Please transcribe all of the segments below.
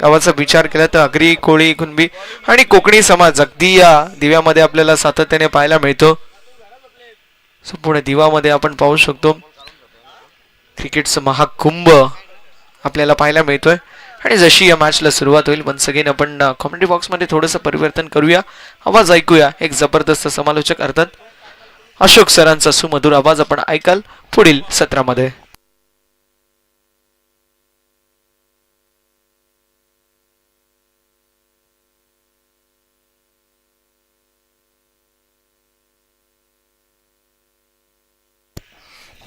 गावाचा विचार केला तर आगरी, कोळी, कुणबी आणि कोकणी समाज अगदी या दिव्यामध्ये आपल्याला सातत्याने पाहायला मिळतो. संपूर्ण दिवामध्ये आपण पाहू शकतो क्रिकेटचं महाकुंभ आपल्याला पाहायला मिळतोय. आणि जशी या मॅचला सुरुवात होईल वन्स अगेन आपण कॉमेंट्री बॉक्समध्ये थोडंसं परिवर्तन करूया. आवाज ऐकूया. एक जबरदस्त समालोचक अर्थात अशोक सरांचा सुमधुर आवाज आपण ऐकाल पुढील सत्रामध्ये.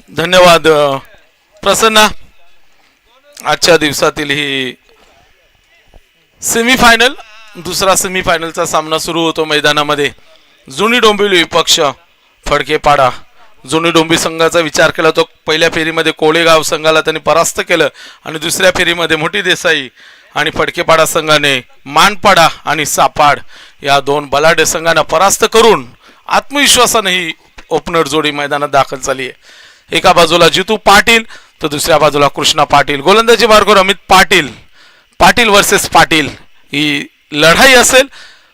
धन्यवाद प्रसन्ना. आजच्या दिवसातील ही सेमीफायनल दुसरा सेमीफायनलचा सामना सुरू होतो मैदानामध्ये. जुनी डोंबिवली पक्ष फडकेपाडा. जुनी डोंबिवली संघाचा विचार केला तो पहिल्या फेरीमध्ये कोळेगाव संघाला त्यांनी परास्त केलं आणि दुसऱ्या फेरीमध्ये मोठी देसाई आणि फडकेपाडा संघाने मानपाडा आणि सापाड या दोन बलाढ्य संघांना परास्त करून आत्मविश्वासाने ही ओपनर जोडी मैदानात दाखल झाली आहे. एका बाजूला जितू पाटील तर दुसऱ्या बाजूला कृष्णा पाटील. गोलंदाजी मार्गावर अमित पाटील. पाटील वर्सेस पाटील ही लढाई असेल.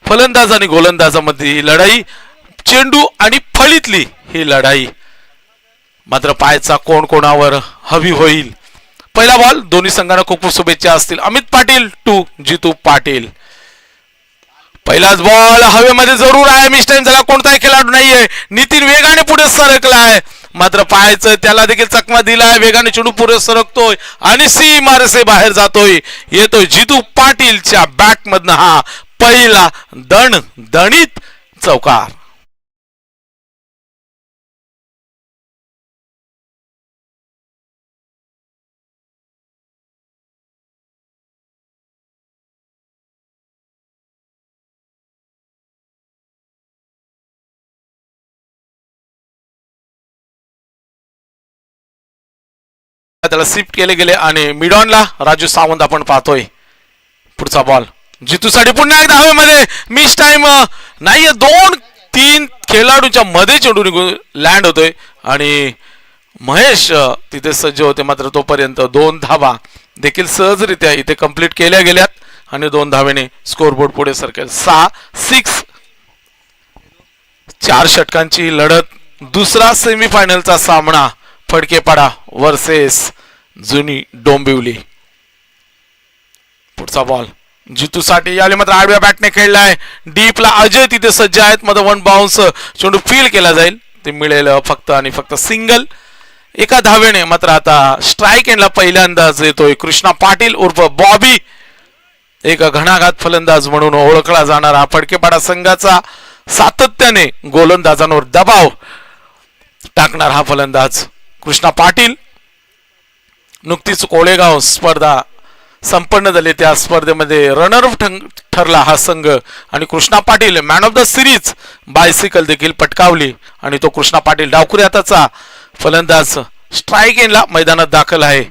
फलंदाज आणि गोलंदाजामध्ये ही लढाई, चेंडू आणि फळीतली ही लढाई. मात्र पायचा कोण कोणावर हवी होईल. पहिला बॉल दोन्ही संघांना खूप खूप शुभेच्छा असतील. अमित पाटील टू जितू पाटील. पहिलाच बॉल हवेमध्ये जरूर आहे. मिस टाइम झाला. कोणताही खेळाडू नाहीये. नितीन वेगाने पुढे सरकलाय मात्र पाहायचं त्याला देखील चकमा दिलाय. वेगाने चेंडू पुढे सरकतोय आणि सीमारेषे बाहेर जातोय. येतोय जितू पाटीलच्या बॅट मधनं हा पहिला दणदणीत चौकार. त्याला शिफ्ट केले गेले आणि मिडॉनला राजू सावंत आपण पाहतोय. पुढचा बॉल जितूसाठी पुन्हा एकदा हवेमध्ये. मिस टाइम नाहीये. 2-3 खेळाडूंच्या मध्ये चेंडू निघून लँड होतोय आणि महेश तिथे सज्ज होते. मात्र तोपर्यंत 2 धावा देखील सहजरित्या इथे कंप्लीट केल्या गेल्यात आणि 2 धावेने स्कोरबोर्ड पुढे सरकेल. 6-6. 4 षटकांची लढत. दुसरा सेमीफायनलचा सामना फडकेपाडा वर्सेस जुनी डोंबिवली. पुढचा बॉल जितूसाठी याले मात्र आडव्या बॅटने खेळलाय. डीपला अजय तिथे सज्ज आहेत. मध्ये 1 बाउन्स चेंडू फील केला जाईल. ते मिळेल फक्त आणि फक्त सिंगल. एका धावेने मात्र आता स्ट्राईक एंडला पहिल्यांदाच येतोय कृष्णा पाटील उर्फ बॉबी. एक घणाघात फलंदाज म्हणून ओळखला जाणारा फडकेपाडा संघाचा सातत्याने गोलंदाजांवर दबाव टाकणार हा फलंदाज कृष्णा पाटील. नुकतीच कोळेगाव स्पर्धा संपन्न झाली. त्या स्पर्धेमध्ये रनरअप ठरला हा संघ आणि Krishna Patil man of the series bicycle देखील पटकावली आणि तो कृष्णा पाटील डावखुरी हाताचा फलंदाज स्ट्राईक एंडला मैदानात दाखल आहे.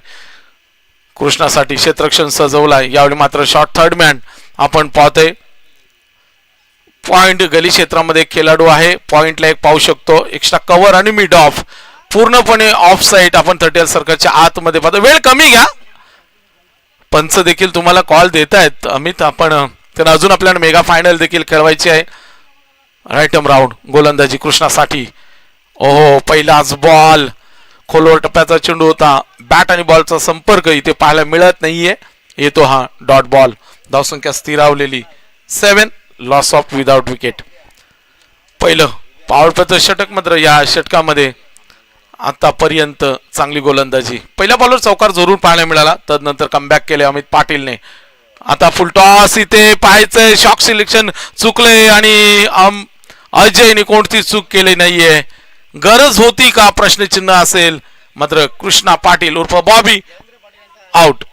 कृष्णासाठी क्षेत्ररक्षण सजवलाय. यावेळी मात्र शॉर्ट थर्ड मॅन आपण पाहतोय. पॉइंट गली क्षेत्रामध्ये खेळाडू आहे. पॉइंटला एक पाहू शकतो. एक्स्ट्रा कव्हर आणि मिड ऑफ पूर्णपणे ऑफ साईड आपण 30 सर्कलच्या आतमध्ये पाहतो. वेळ कमी घ्या. पंच देखील तुम्हाला कॉल देत आहेत अमित. आपण तर अजून आपल्याला मेगा फायनल देखील खेळवायची आहे. राईटम राऊंड गोलंदाजी कृष्णासाठी. ओहो पहिलाच बॉल खोलवर टप्प्याचा चेंडू होता. बॅट आणि बॉलचा संपर्क इथे पाहायला मिळत नाहीये. येतो हा डॉट बॉल. धावसंख्या स्थिरावलेली 7. Loss of without wicket. पहिलं पॉवर प्लेचं षटक. मात्र या षटकामध्ये आतापर्यंत चांगली गोलंदाजी. पहिल्या बॉलवर चौकार जरूर पाहायला मिळाला. तदनंतर कमबॅक केले अमित पाटीलने. आता फुल टॉस इथे पाहायचंय. शॉक सिलेक्शन चुकले आणि अजयने कोणती चूक केली नाहीये. गरज होती का प्रश्नचिन्ह असेल. मात्र कृष्णा पाटील उर्फ बॉबी आउट.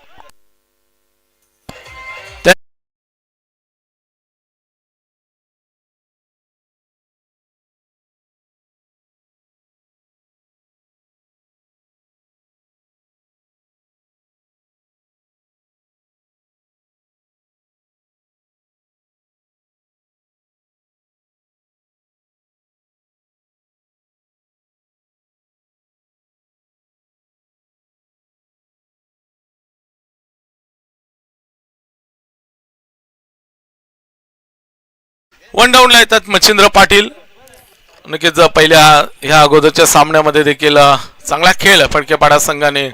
वन डाऊनला येतात मच्छिंद्र पाटील. नक्कीच पहिल्या ह्या अगोदरच्या सामन्यामध्ये देखील चांगला खेळ फडकेपाडा संघाने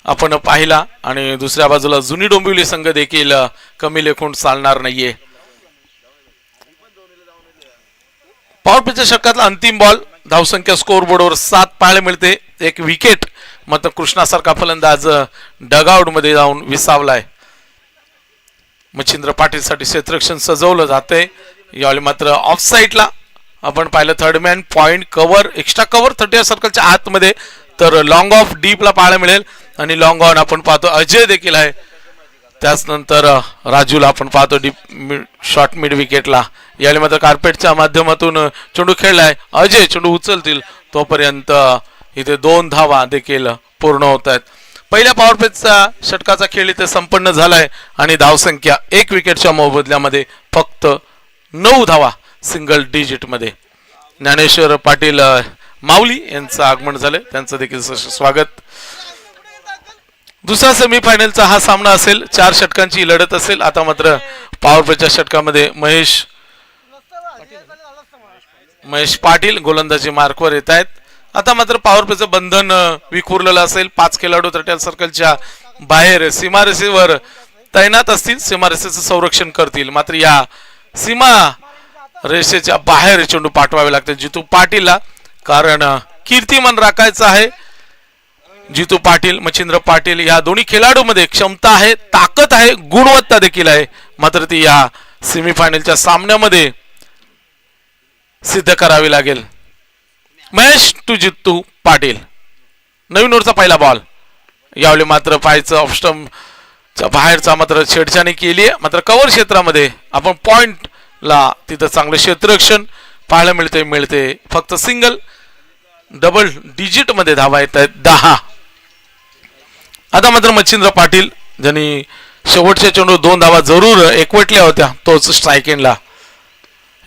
आपण पाहिला आणि दुसऱ्या बाजूला जुनी डोंबिवली संघ देखील कमी लेखून चालणार नाहीये. पॉवर प्लेच्या षटकातला अंतिम बॉल, धावसंख्या स्कोर बोर्डवर 7 पाहायला मिळते. एक विकेट मात्र कृष्णासारखा फलंदाज डगआउट मध्ये जाऊन विसावलाय. मच्छिंद्र पाटील साठी क्षेत्ररक्षण सजवलं जाते. यावेळी मात्र ऑफ साईडला आपण पाहिलं third man point cover, extra cover 30 सर्कलच्या आतमध्ये, तर लॉंग ऑफ डीपला पाहायला मिळेल. आणि लॉंग ऑन आपण पाहतो अजय देखील आहे. त्याच नंतर राजूला आपण पाहतो डीप शॉर्ट मिड विकेटला. यावेळी मात्र कार्पेटच्या माध्यमातून चेंडू खेळलाय. अजय चेंडू उचलतील तोपर्यंत इथे 2 धावा देखील पूर्ण होत आहेत. पहिल्या पॉवर प्लेचा षटकाचा खेळ इथे संपन्न झालाय आणि धावसंख्या 1 विकेटच्या मोबदल्यामध्ये फक्त 9 धावा सिंगल डिजिट मध्ये. ज्ञानेश्वर पाटील माऊली यांचं आगमन झालंय, त्यांचं देखील स्वागत. दुसरा सेमीफायनलचा हा सामना असेल. 4 षटकांची लढत असेल. आता मात्र पॉवर प्लेच्या षटकामध्ये महेश पाटील गोलंदाजी मार्कवर येत आहेत. आता मात्र पॉवर प्लेचं बंधन विखुरलेलं असेल. 5 खेळाडू 30 सर्कलच्या बाहेर सीमारेषेवर तैनात असतील, सीमारेषेचं संरक्षण करतील. मात्र या सीमा रेषेच्या बाहेर चेंडू पाठवावे लागते जितू पाटीलला, कारण कीर्तिमान राखायचं आहे. जितू पाटील, मच्छिंद्र पाटील या दोन्ही खेळाडूंमध्ये क्षमता आहे, ताकद आहे, गुणवत्ता देखील आहे. मात्र ती या सेमीफायनलच्या सामन्यामध्ये सिद्ध करावी लागेल. महेश टू जितू पाटील, नवीन ओव्हरचा पहिला बॉल. यावेळी मात्र पायचं ऑफस्टंपच्या बाहेरचा मात्र छेडछाणी केली आहे. मात्र कव्हर क्षेत्रामध्ये आपण पॉइंटला तिथं चांगलं क्षेत्ररक्षण पाहायला मिळते. फक्त सिंगल डबल डिजिट मध्ये धावा येत आहेत 10. आता मात्र मच्छिंद्र पाटील ज्यांनी शेवटच्या चेंडू 2 धावा जरूर एकवटल्या होत्या, तोच स्ट्राईक एंडला.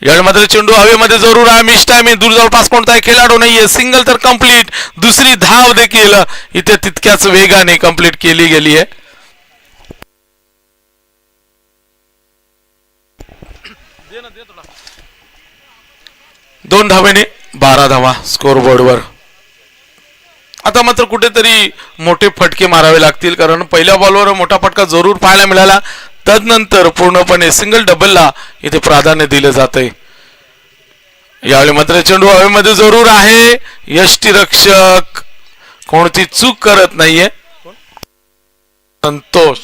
यावेळी मात्र चेंडू हवेमध्ये जरूर आहे. मिस टायमिंग, दूर जवळपास कोणताही खेळाडू नाहीये. सिंगल तर कंप्लीट. दुसरी धाव देखील इथे तितक्याच वेगाने कंप्लीट केली गेली आहे. दोन धावेने 12 धावा स्कोर बोर्डवर. आता मात्र कुठेतरी मोठे फटके मारावे लागतील, कारण पहिल्या बॉलवर मोठा फटका जरूर पाहायला मिळाला. तदनंतर पूर्णपणे सिंगल डबलला इथे प्राधान्य दिले जाते. यावेळी मात्र चेंडू हवेमध्ये जरूर आहे. यष्टीरक्षक कोणती चूक करत नाहीये. संतोष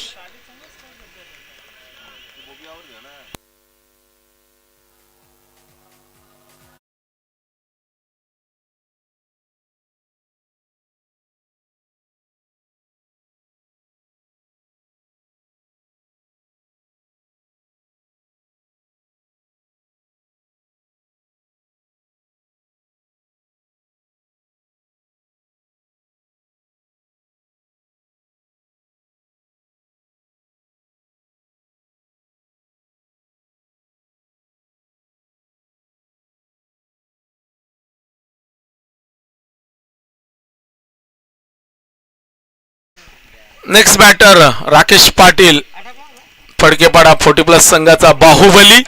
नेक्स्ट बॅटर राकेश पाटील, फडकेपाडा 40+ संघाचा बाहुबली.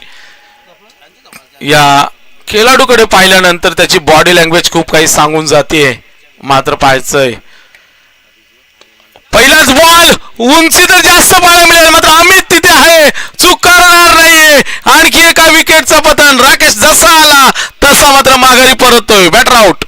या खेळाडूकडे पाहिल्यानंतर त्याची बॉडी लँग्वेज खूप काही सांगून जाते. मात्र पाहायचंय पहिलाच बॉल, उंची तर जास्त पाहायला मिळेल. मात्र अमित तिथे आहे, चूक करणार नाहीये. आणखी एका विकेटचा पतन. राकेश जसा आला तसा मात्र माघारी परततोय. Batter out.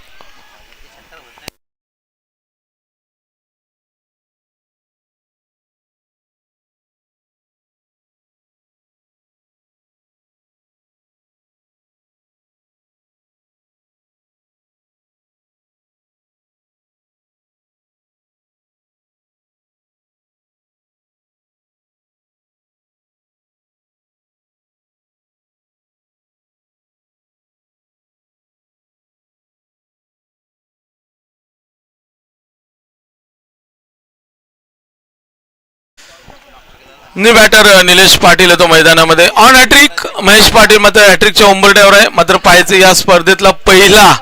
New batter Nilesh Patil येतो मैदानामध्ये. ऑन हॅट्रिक महेश पाटील मात्र हॅट्रिकच्या उंबरठ्यावर आहे. मात्र पाहायचे या स्पर्धेतला पहिला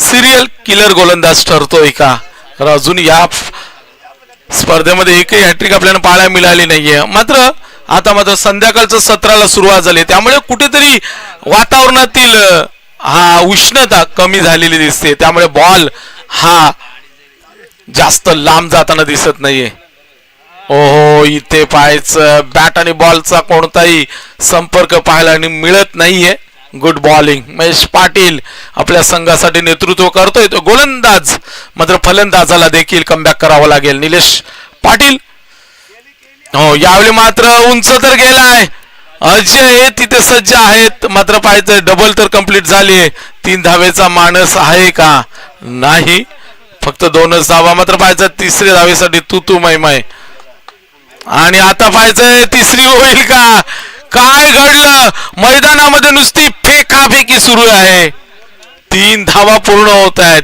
सिरियल किलर गोलंदाज ठरतोय का. अजून या स्पर्धेमध्ये एकही हॅट्रिक आपल्याला पाहायला मिळाली नाहीये. मात्र आता मात्र संध्याकाळचं 17ला सुरुवात झाली, त्यामुळे कुठेतरी वातावरणातील हा उष्णता कमी झालेली दिसते, त्यामुळे बॉल हा जास्त लांब जाताना दिसत नाहीये. ओहो, इथे पाहायचं बॅट आणि बॉलचा कोणताही संपर्क पाहायला मिळत नाहीये. Good bowling. महेश पाटील आपल्या संघासाठी नेतृत्व करतोय. तो गोलंदाज मात्र फलंदाजाला देखील कमबॅक करावं लागेल. निलेश पाटील. हो, यावेळी मात्र उंच तर गेलाय. अजय तिथे सज्ज आहेत, मात्र पाहायचं डबल तर कंप्लीट झालीये. 3 धावेचा मानस आहे का? नाही, फक्त 2च धावा. मात्र पाहायचं तिसऱ्या धावेसाठी तू मैमाय. आणि आता पाहायचंय तिसरी होईल का? काय घडलं? मैदानामध्ये नुसती फेकाफेकी सुरू आहे. 3 धावा पूर्ण होत आहेत.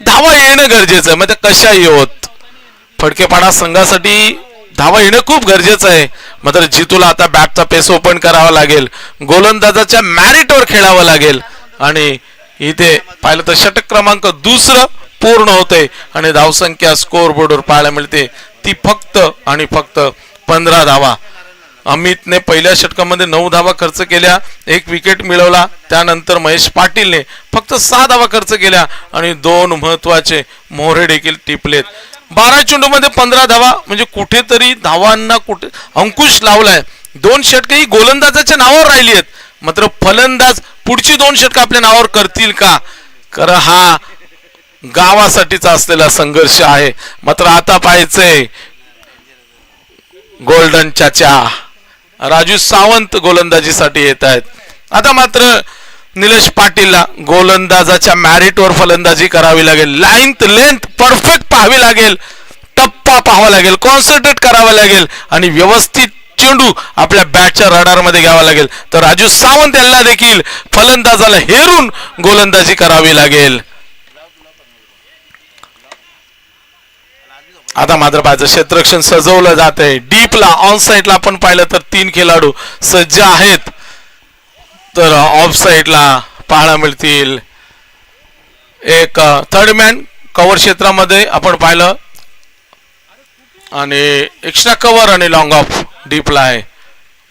धावा येणं गरजेचं आहे, मग कशाही होत. फडकेपाडा संघासाठी धावा येणं खूप गरजेचं आहे. मात्र जितूला आता बॅटचा पेस ओपन करावा लागेल, गोलंदाजाच्या मॅरिटवर खेळावं लागेल. आणि इथे पाहिलं तर षटक क्रमांक 2 पूर्ण होते आणि धावसंख्या स्कोअर बोर्डवर पाहायला मिळते ती फक्त आणि फक्त 15 धावा. अमितने पहिल्या षटकामध्ये 9 धावा खर्च केल्या, 1 विकेट मिळवला. त्यानंतर महेश पाटीलने फक्त 6 धावा खर्च केल्या आणि 2 महत्वाचे मोहरे देखील टिपलेत. 12 चेंडूमध्ये 15 धावा, म्हणजे कुठेतरी धावांना कुठे अंकुश लावलाय. 2 षटकही गोलंदाजाच्या नावावर राहिली आहेत, मात्र फलंदाज पुढची 2 षटकं आपल्या नावावर करतील का? कारण हा गावासाठीचा असलेला संघर्ष आहे. मात्र आता पाहायचंय गोल्डन चाचा राजू सावंत गोलंदाजीसाठी येत आहेत. आता मात्र निलेश पाटीलला गोलंदाजाच्या मॅरिटवर फलंदाजी करावी लागेल. लेंथ परफेक्ट पाहावी लागेल, टप्पा पाहावा लागेल, कॉन्सन्ट्रेट करावा लागेल आणि व्यवस्थित चेंडू आपल्या बॅटच्या रडारमध्ये घ्यावा लागेल. तर राजू सावंत यांना देखील फलंदाजाला हेरून गोलंदाजी करावी लागेल. आता मात्र पाहायचं क्षेत्ररक्षण सजवलं जात आहे. डीपला ऑन साईडला आपण पाहिलं तर 3 खेळाडू सज्ज आहेत, तर ऑफ साईडला पाहायला मिळतील एक थर्ड मॅन. कव्हर क्षेत्रामध्ये आपण पाहिलं आणि एक्स्ट्रा कव्हर आणि लॉंग ऑफ डीपला आहे.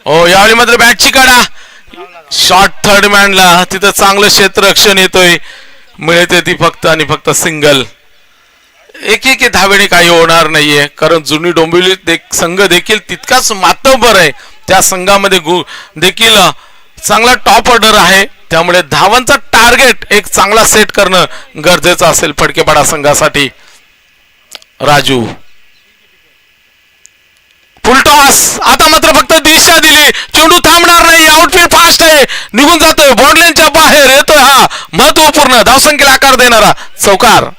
हो, यावेळी मात्र बॅटची काढा शॉर्ट थर्ड मॅनला, तिथं चांगलं क्षेत्ररक्षण येतोय, मिळते ती फक्त आणि फक्त सिंगल. एक धावेने काही होणार नाहीये, कारण जुनी डोंबिवली संघ देखील तितकाच मातबर आहे. त्या संघामध्ये देखील चांगला टॉप ऑर्डर आहे, त्यामुळे धावांचा टार्गेट एक चांगला सेट करणं गरजेचं असेल फडकेपाडा संघासाठी. राजू फुलटॉस. आता मात्र फक्त दिशा दिली, चेंडू थांबणार नाही. आउटफील्ड फास्ट आहे, निघून जातोय, बाउंड्रीच्या बाहेर येतोय. हा महत्वपूर्ण धावसंख्येला आकार देणारा चौकार.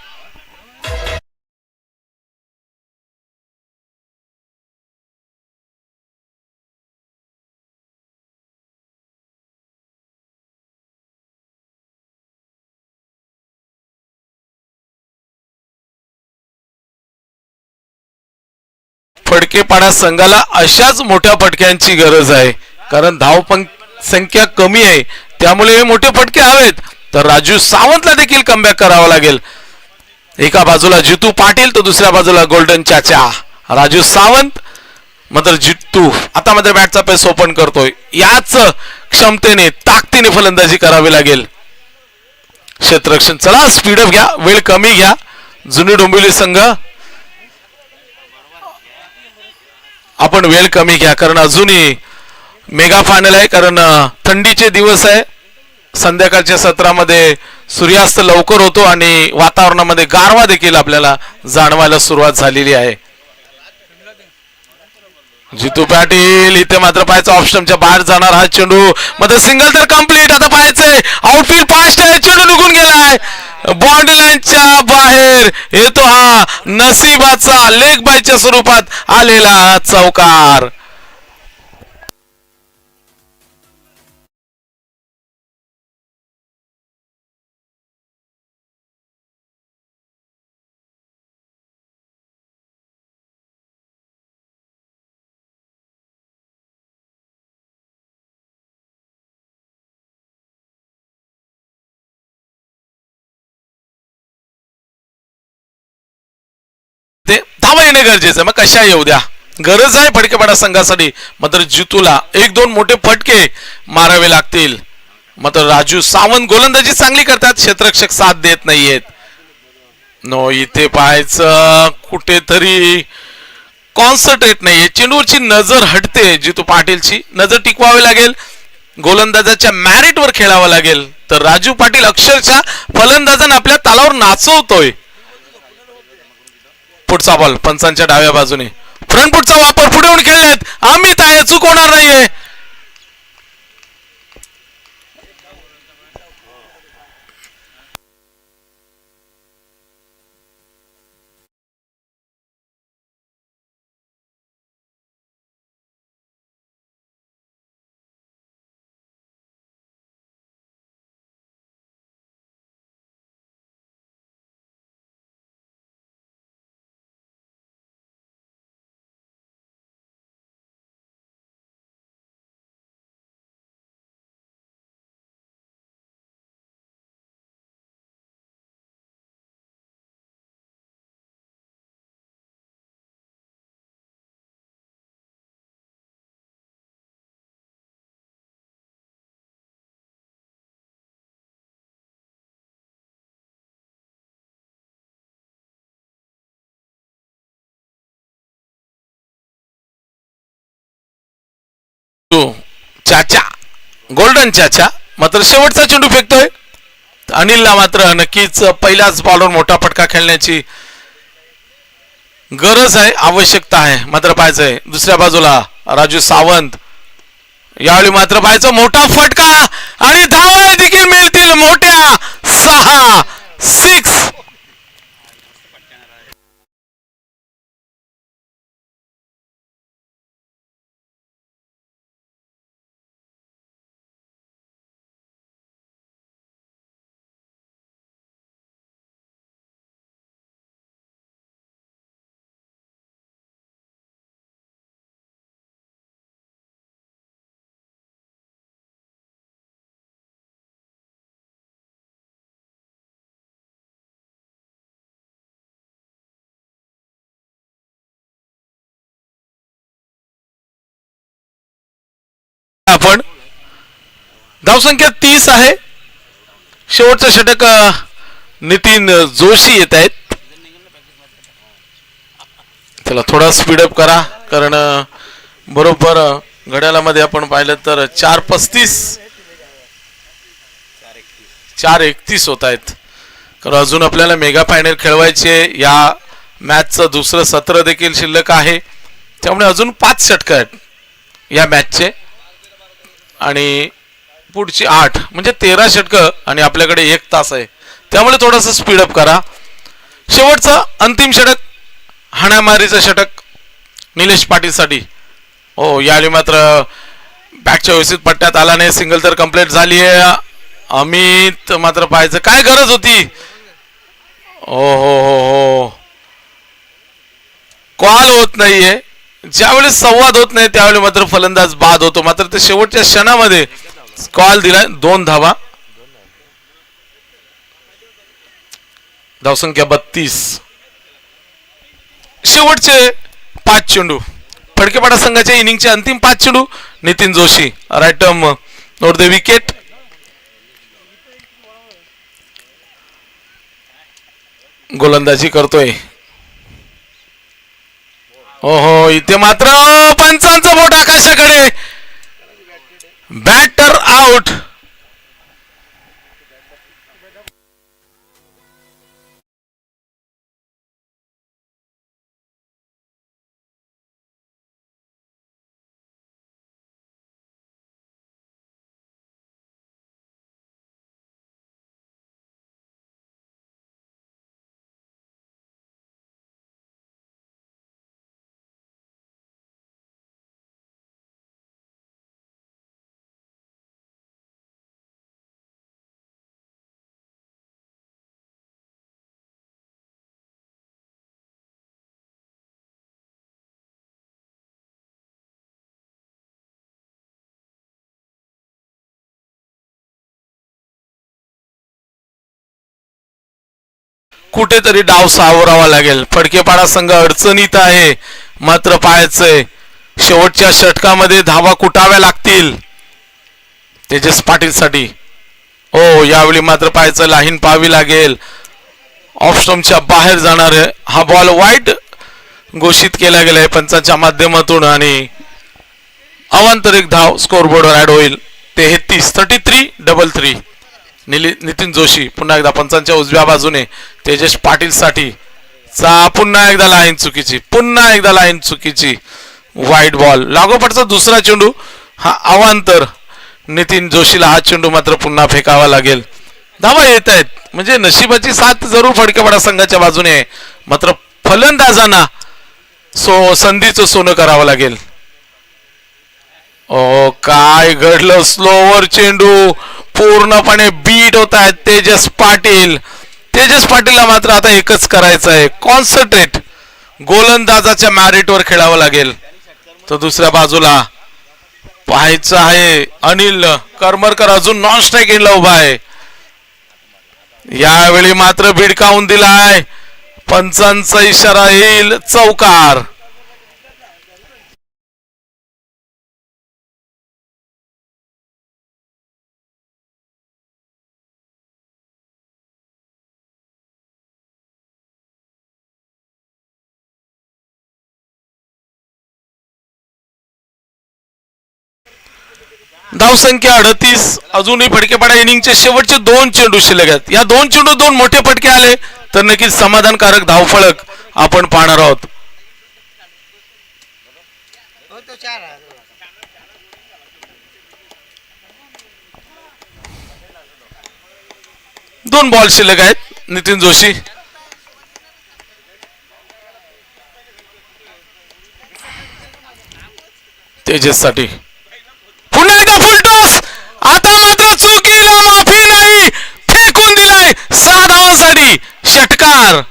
फडकेपाडा संघाला अशाच मोठ्या फटक्यांची गरज आहे, कारण धाव संख्या कमी आहे, त्यामुळे हे मोठे फटके हवेत. तर राजू सावंतला देखील कमबॅक करावा लागेल. एका बाजूला जितू पाटील तर दुसऱ्या बाजूला गोल्डन चाचा. राजू सावंत मात्र जितू आता मात्र बॅटचा पेस ओपन करतोय. याच क्षमतेने ताकदीने फलंदाजी करावी लागेल. क्षेत्ररक्षण, चला स्पीडअप घ्या, वेळ कमी घ्या. जुनी डोंबिवली संघ आपण वेळ कमी घ्या, कारण अजूनही मेगा फायनल आहे, कारण थंडीचे दिवस आहे. संध्याकाळच्या सत्रामध्ये सूर्यास्त लवकर होतो आणि वातावरणामध्ये गारवा देखील आपल्याला जाणवायला सुरुवात झालेली आहे. जितू पाटील इथे मात्र पाहायचं ऑप्शनच्या बाहेर जाणार हा चेंडू, मध्ये सिंगल तर कंप्लीट. आता पाहायचंय आउटफील्ड फास्ट आहे, चेंडू निघून गेलाय, बाउंड्री लाईनच्या बाहेर येतो. हा नसीबाचा लेग बायच्या स्वरूपात आलेला चौकार. धावा येणे गरजेचं, मग कशा येऊ द्या, गरज आहे फडकेपाडा संघासाठी. मात्र जितूला 1-2 मोठे फटके मारावे लागतील. मात्र राजू सावंत गोलंदाजी चांगली करतात, क्षेत्ररक्षक साथ देत नाहीयेत. नो इथे पाहायचं कुठेतरी कॉन्सन्ट्रेट नाहीये, चेंडूवरची नजर हटते. जितू पाटीलची नजर टिकवावी लागेल, गोलंदाजाच्या मॅरिटवर खेळावं लागेल. तर राजू पाटील अक्षरशः फलंदाजांना आपल्या तालावर नाचवतोय. पुढचा बॉल पंचांच्या डाव्या बाजूने, फ्रंट फुटचा वापर पुढे येऊन खेळलेत, अमित आहे, चूक होणार नाहीये. चाचा गोल्डन चाचा मात्र शेवटचा चेंडू फेकतोय. अनिलला मात्र नक्कीच पहिल्याच बॉलवर मोठा फटका खेळण्याची गरज आहे, आवश्यकता आहे. मात्र पाहायचंय दुसऱ्या बाजूला राजू सावंत, यावेळी मात्र पाहायचं मोठा फटका आणि धावा देखील मिळतील मोठ्या 6 आपण धावसंख्या 30 आहे. शेवटचं षटक नितीन जोशी येत आहेत. चला थोडा स्पीडअप करा, कारण बरोबर घड्याळामध्ये आपण पाहिलं तर 4:35 4:31 होत आहेत. कारण अजून आपल्याला मेगा फायनल खेळवायचे, या मॅचचं दुसरं सत्र देखील शिल्लक आहे. त्यामुळे अजून 5 षटक आहेत या मॅचचे आणि पुढची 8 म्हणजे 13 षटकं आणि आपल्याकडे 1 तास आहे. त्यामुळे थोडंसं स्पीडअप करा. शेवटचं अंतिम षटक, हाणामारीचं षटक निलेश पाटीलसाठी. हो यावेळी मात्र बॅकच्या व्यवस्थित पट्ट्यात आला नाही, सिंगल तर कंप्लीट झाली आहे. अमित मात्र पाहायचं काय गरज होती. हो हो हो कॉल होत नाहीये. ज्यावेळेस संवाद होत नाही त्यावेळी मात्र फलंदाज बाद होतो. मात्र ते शेवटच्या क्षणामध्ये कॉल दिलाय. 2 धावा, धावसंख्या 32. शेवटचे 5 चेंडू, फडकेपाडा संघाच्या इनिंगचे अंतिम 5 चेंडू. Nitin Joshi right arm not the wicket. गोलंदाजी करतोय. ओहो इथे मात्र पंचांचं बोट आकाशाकडे, बॅटर आउट. कुठेतरी डाव सावरावा लागेल. फडकेपाडा संघ अडचणीत आहे. मात्र पाहायचंय शेवटच्या षटकामध्ये धावा कुटाव्या लागतील तेजस पाटील साठी. हो, यावेळी मात्र पाहायचं लाईन पाहावी लागेल. ऑफ स्टंपच्या बाहेर जाणार आहे. हा बॉल वाईट घोषित केला गेलाय पंचांच्या माध्यमातून आणि अवांतर एक धाव स्कोरबोर्डवर ऍड होईल. 33 नितीन जोशी पुन्हा एकदा पंचांच्या उजव्या बाजूने तेजस पाटील साठी पुन्हा एकदा लाईन चुकीची वाईट बॉल. लागोपाठचा दुसरा चेंडू हा अवांतर. नितीन जोशीला हा चेंडू मात्र पुन्हा फेकावा लागेल. धावा येत आहेत म्हणजे नशिबाची साथ जरूर फडकेवाडा संघाच्या बाजूने आहे. मात्र फलंदाजांना संधीचं सोनं करावं लागेल. ओ काय घडलं. स्लोवर चेंडू पूर्णपणे बीट होत आहेत तेजस पाटीलला मात्र आता एकच करायचं आहे. कॉन्सन्ट्रेट गोलंदाजाच्या मॅरिटवर खेळावं लागेल. तर दुसऱ्या बाजूला पाहायचं आहे अनिल करमरकर अजून नॉन स्ट्राईक एंडला उभा आहे. यावेळी मात्र भिडकावून दिलाय. पंचांचा इशारा येईल चौकार. धावसंख्या 38. अजूनही फटकेपाडा इनिंगचे शेवटचे 2 चेंडू शिल्लक आहेत. या 2 चेंडू 2 मोठे फटके आले तर नक्कीच समाधानकारक धावफलक आपण पाहणार आहोत. दोन बॉल शिल्लक आहेत. नितीन जोशी तेजस साठी पुन्हा एकदा फुलटॉस. आता मात्र चुकीला माफी नाही. फेकून दिलाय 6 धावांसाठी षटकार.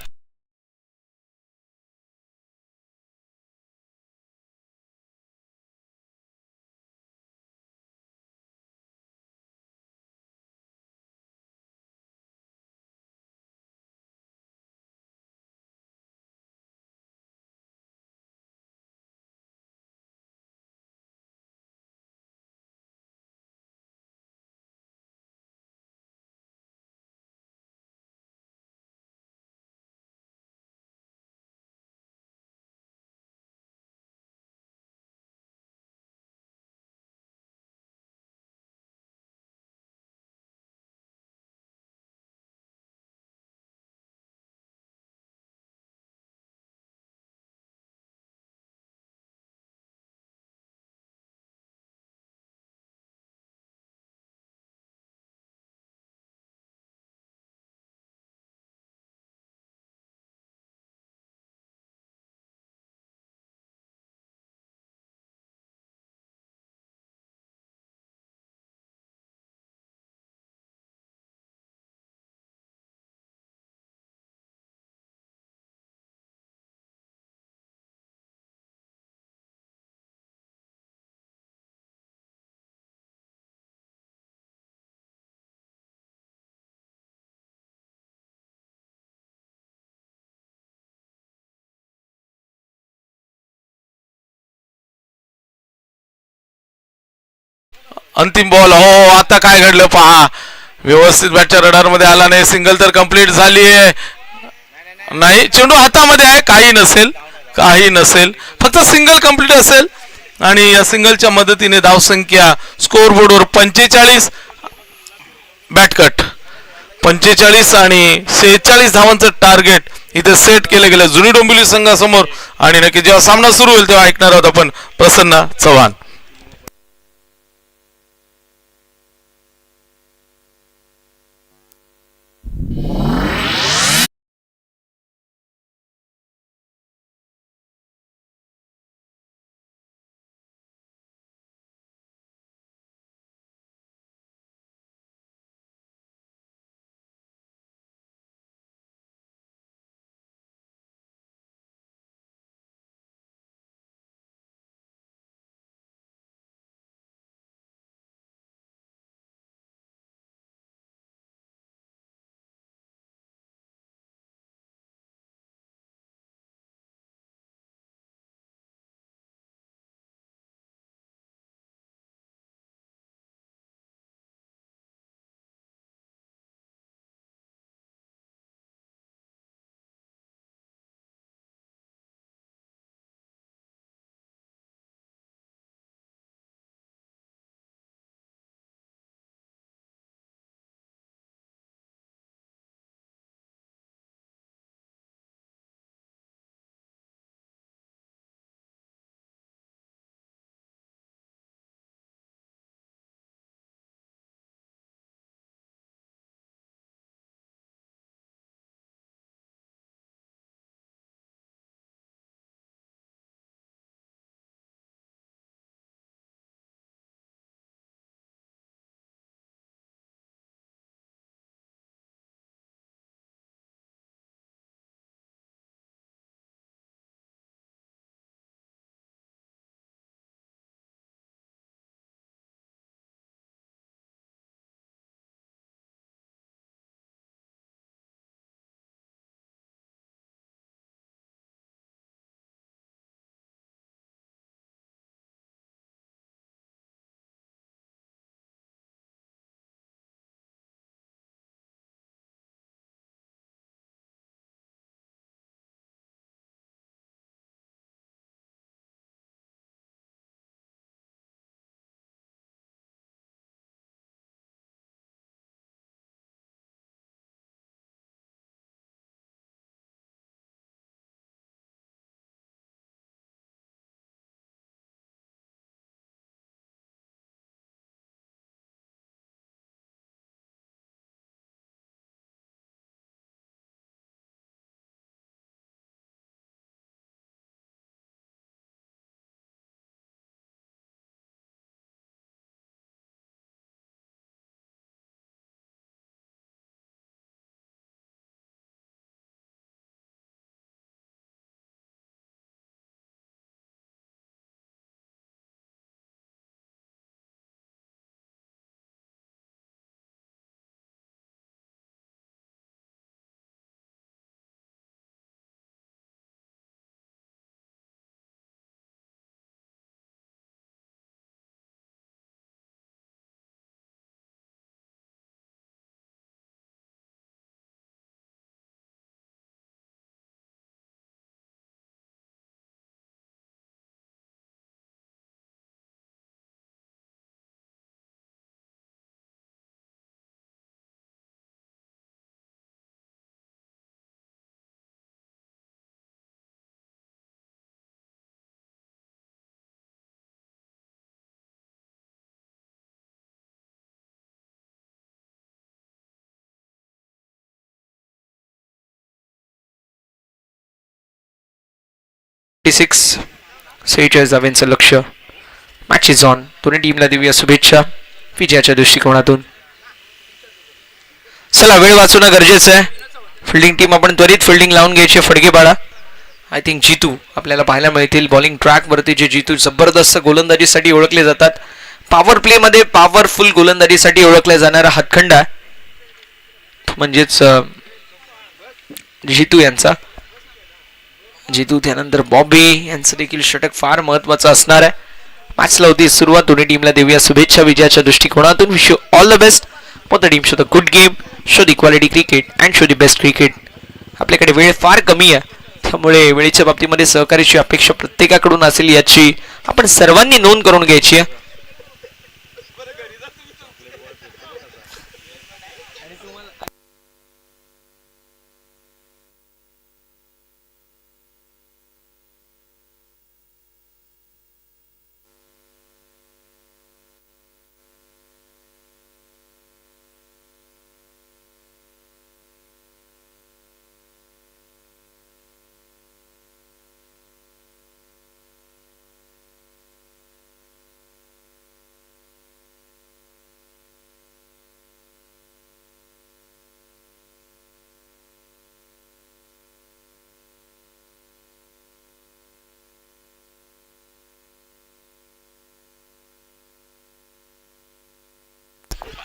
अंतिम बॉल. हो आता काय घडलं पहा. व्यवस्थित बॅटच्या रडार मध्ये आला नाही. सिंगल तर कंप्लीट झाली आहे. नाही चेंडू हातामध्ये आहे. काही नसेल फक्त सिंगल कंप्लीट असेल आणि या सिंगलच्या मदतीने धावसंख्या स्कोर बोर्डवर 45 बॅटकट 45 आणि 46 धावांचं टार्गेट इथे सेट केलं गेलं जुनी डोंबिवली संघासमोर. आणि नक्की जेव्हा सामना सुरू होईल तेव्हा ऐकणार आहोत आपण प्रसन्न चव्हाण. सिक्स 46 धावांचं लक्ष. Match is on. दोन्ही टीमला देऊया शुभेच्छा विजयाच्या दृष्टिकोनातून. चला वेळ वाचवणं गरजेचं आहे. फिल्डिंग टीम आपण त्वरित फिल्डिंग लावून घ्यायची. फडकेपाडा आय थिंक जितू आपल्याला पाहायला मिळतील. बॉलिंग ट्रॅकवरती जे जितू जबरदस्त गोलंदाजीसाठी ओळखले जातात. पॉवर प्लेमध्ये पॉवरफुल गोलंदाजीसाठी ओळखला जाणारा हातखंडा म्हणजेच जितू यांचा. जितू त्यानंतर बॉबी यांचं देखील षटक फार महत्वाचं असणार आहे. मॅचला होती सुरुवात. दोन्ही टीमला देऊया शुभेच्छा विजयाच्या दृष्टिकोनातून. Wish you all the best. Both the teams show the good game, show the quality cricket and show the best cricket. आपल्याकडे वेळ फार कमी आहे त्यामुळे वेळेच्या बाबतीमध्ये सहकार्याची अपेक्षा प्रत्येकाकडून असेल याची आपण सर्वांनी नोंद करून घ्यायची आहे.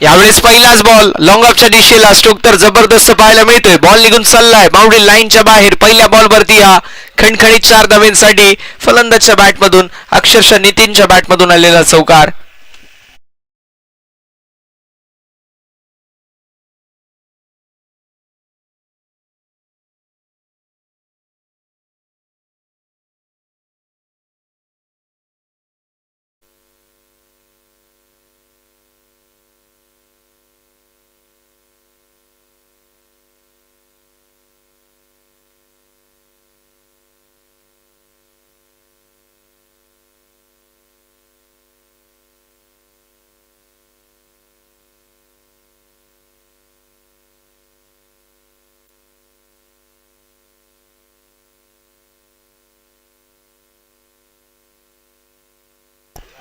यावेळेस पहिलाच बॉल लॉंग ऑफच्या दिशेला. स्ट्रोक तर जबरदस्त पाहायला मिळतोय. बॉल निघून चाललाय बाउंड्री लाईनच्या बाहेर. पहिल्या बॉलवरती हा खणखणीत 4 धावांसाठी फलंदाजच्या बॅटमधून अक्षरशः नितीनच्या बॅटमधून आलेला चौकार.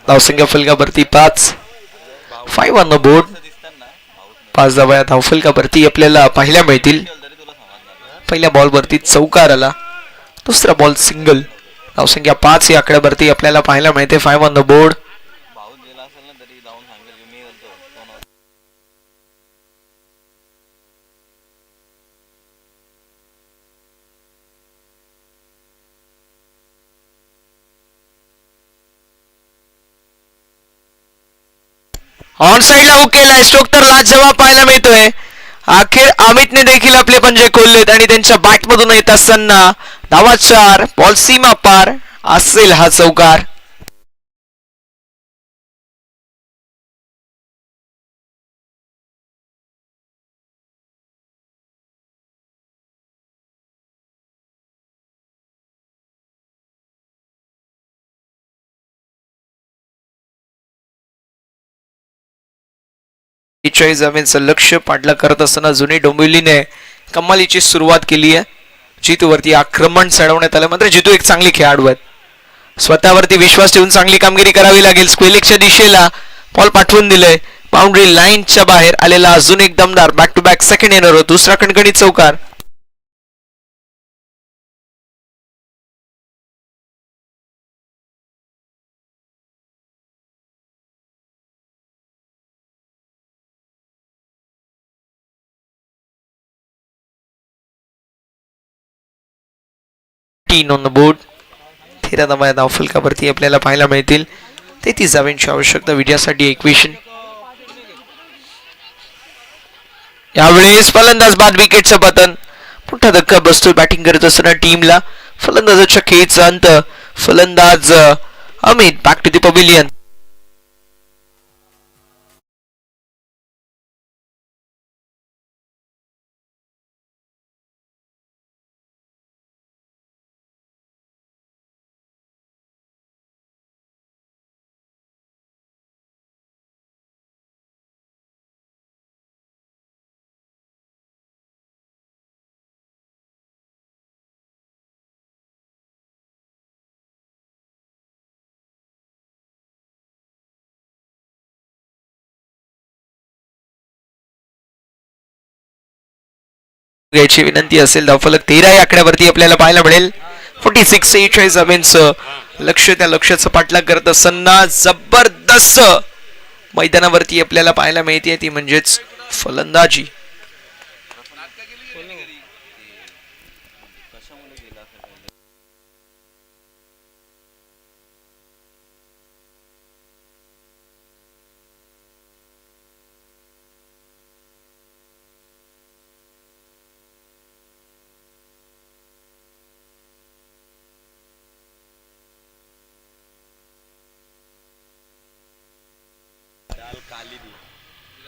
धावसंख्या फलकावरती 5 ऑन द बोर्ड. 5 धावा या धावफलकावरती आपल्याला पाहायला मिळतील. पहिल्या बॉलवरती चौकार आला. दुसरा बॉल सिंगल. धावसंख्या 5 या आकड्यावरती आपल्याला पाहायला मिळते. 5 ऑन द बोर्ड. ऑन साइडला हुक केलाय. स्ट्रोक तर लाजवाब पाहायला मिळतोय. अखेर अमितने देखील आपले पंजे खोललेत आणि त्यांच्या बॅटमधून येत असताना धावा 4. बॉल सीमा पार असेल हा चौकार. लक्ष पाडला करत असताना जुनी डोंबिवलीने कमालीची सुरुवात केली आहे. जितूवरती आक्रमण चढवण्यात आलं. मात्र जितू एक चांगली खेळाडू आहेत. स्वतःवरती विश्वास ठेवून चांगली कामगिरी करावी लागेल. स्क्वेलिकच्या दिशेला बॉल पाठवून दिलंय. बाउंड्री लाईनच्या बाहेर आलेला अजून एक दमदार बॅक टू बॅक सेकंड येणार. दुसरा कणकणीत चौकार. On the board. 13 धावा या धावफलकावरती आपल्याला पाहायला मिळतील. 33 धावांची आवश्यकता विजयासाठी इक्वेशन. यावेळेस फलंदाज बाद विकेटचं पतन. मोठा धक्का बसतो बॅटिंग करत असताना टीमला. फलंदाजाच्या खेळीचा अंत. फलंदाज Amit back to the pavilion. घ्यायची विनंती असेल. धावफलक 13 या आकड्यावरती आपल्याला पाहायला मिळेल. 46 रन्सचं लक्ष, त्या लक्ष्याचं पाठलाग करत असताना जबरदस्त मैदानावरती आपल्याला पाहायला मिळते ती म्हणजेच फलंदाजी.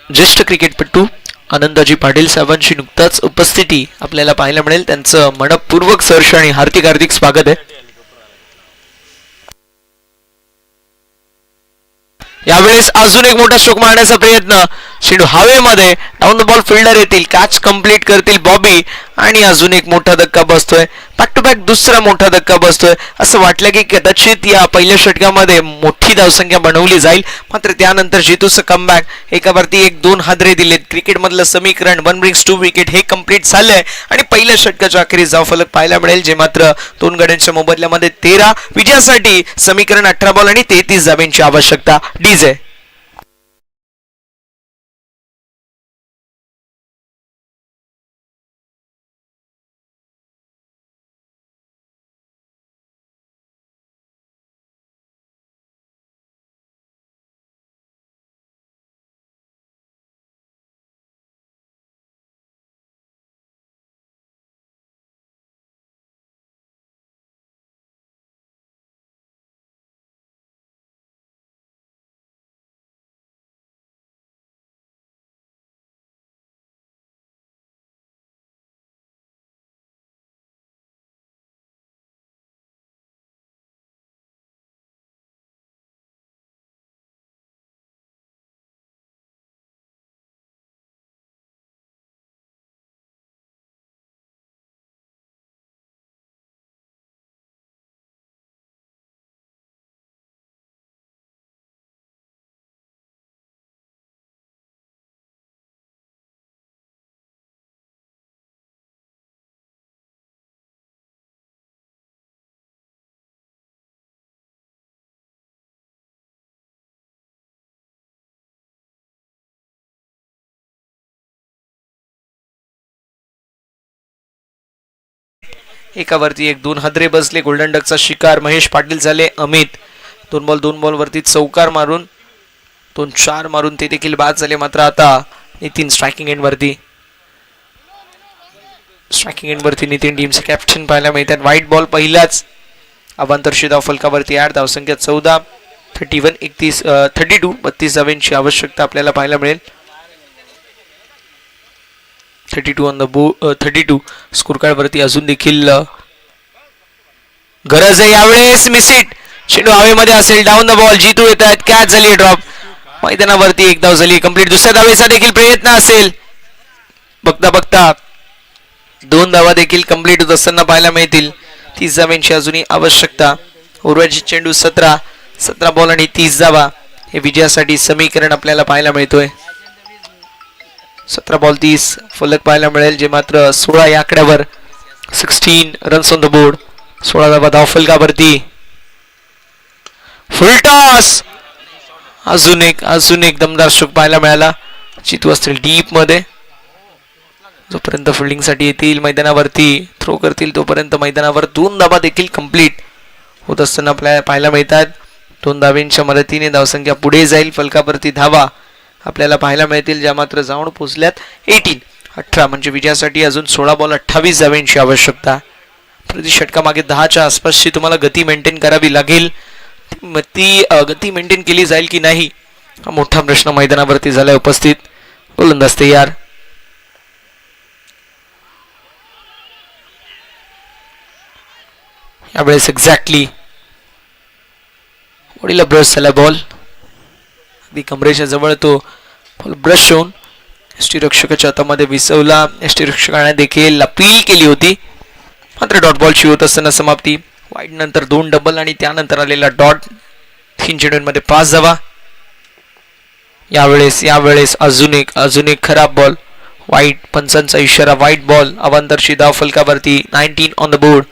ज्येष्ठ क्रिकेटपटू आनंदाजी पाटील साहेबांची नुकताच उपस्थिती आपल्याला पाहायला मिळेल. त्यांचं मनपूर्वक सहर्ष आणि हार्दिक स्वागत आहे. यावेळेस अजून एक मोठा स्ट्रोक मारण्याचा प्रयत्न, चेंडू हवेमध्ये, डाऊन द बॉल फिल्डर येतील, कॅच कंप्लीट करतील बॉबी आणि अजून एक मोठा धक्का बसतोय. बॅक टू बॅक दुसरा मोठा धक्का बसतोय. असं वाटलं की कदाचित या पहिल्या षटकामध्ये मोठी धावसंख्या बनवली जाईल, मात्र त्यानंतर जितूचं कमबॅक, एकावरती 1-2 हादरे दिलेत. क्रिकेटमधलं समीकरण 1 brings 2 विकेट हे कंप्लीट झालंय आणि पहिल्या षटकाच्या अखेरीस धावफलक पाहायला मिळेल, जे मात्र 2 गड्यांच्या मोबदल्यामध्ये 13. विजयासाठी समीकरण 18 बॉल आणि 33 धावांची आवश्यकता. डीजे एकावरती 1-2 हादरे बसले. गोल्डन डकचा शिकार महेश पाटील झाले. अमित 2 बॉल वरती चौकार मारून 2-4 मारून ते देखील बाद झाले. मात्र आता नितीन स्ट्रायकिंग एंड वरती नितीन टीमचे कॅप्टन पाहायला मिळतात. व्हाईट बॉल पहिलाच अवांतरशी धावफलकावरती 8, धावसंख्या 14. 32 धावांची आवश्यकता आपल्याला पाहायला मिळेल. 32 स्कोर कार्ड वरती अजून देखील गरज आहे. यावेळेस मिसिट, चेंडू हवेमध्ये असेल, डाऊन द बॉल, जितू येत आहेत, कॅच झाली, ड्रॉप. मैदानावरती 1 धाव झाली कंप्लीट. दुसऱ्या धावेचा देखील प्रयत्न असेल. बघता 2 धावा देखील कंप्लीट होत असताना पाहायला मिळतील. 30 धावांची अजूनही आवश्यकता. उर्वरित चेंडू 17 बॉल आणि 30 धावा हे विजयासाठी समीकरण आपल्याला पाहायला मिळतोय. 17 बॉल 30 फलक पाहायला मिळेल, जे मात्र 16 या आकड्यावर. 16 रन्स ऑन द बोर्ड. 16 धावा धावफलकावरती. फुल टॉस, अजून एक दमदार स्ट्रोक पाहायला मिळाला. चितू असतील डीप मध्ये. जोपर्यंत फिल्डिंग साठी येतील मैदानावरती, थ्रो करतील तोपर्यंत मैदानावर 2 धावा देखील कंप्लीट होत असताना आपल्याला पाहायला मिळतात. 2 धावांच्या मदतीने धावसंख्या पुढे जाईल. फलकावरती धावा आपल्याला पाहायला मिळतील, ज्या मात्र जाऊन पोहोचल्यात 18 म्हणजे विजयासाठी अजून 16 बॉल 28 धावांची आवश्यकता. प्रति षटकामागे 10च्या आसपासची तुम्हाला गती मेंटेन करावी लागेल. ती गती मेंटेन केली जाईल की नाही हा मोठा प्रश्न मैदानावरती झालाय उपस्थित. गोलंदाज तयार. यावेळेस एक्झॅक्टली वडीला ब्रश झाला बॉल. अगदी कमरेच्या जवळ तो ब्रश होऊन एसटी रक्षकाच्या हातामध्ये विसवला. एसटी रक्षकाने देखील अपील केली होती, मात्र डॉट बॉलची होत असताना समाप्ती. वाईड नंतर 2 डबल आणि त्यानंतर आलेला डॉट. 3 चेंडूंमध्ये 5 धावा. यावेळेस अजून एक खराब बॉल वाईट, पंचांचा इशारा, वाईट बॉल, अवांतरची धाव फलकावरती. 19 ऑन द बोर्ड.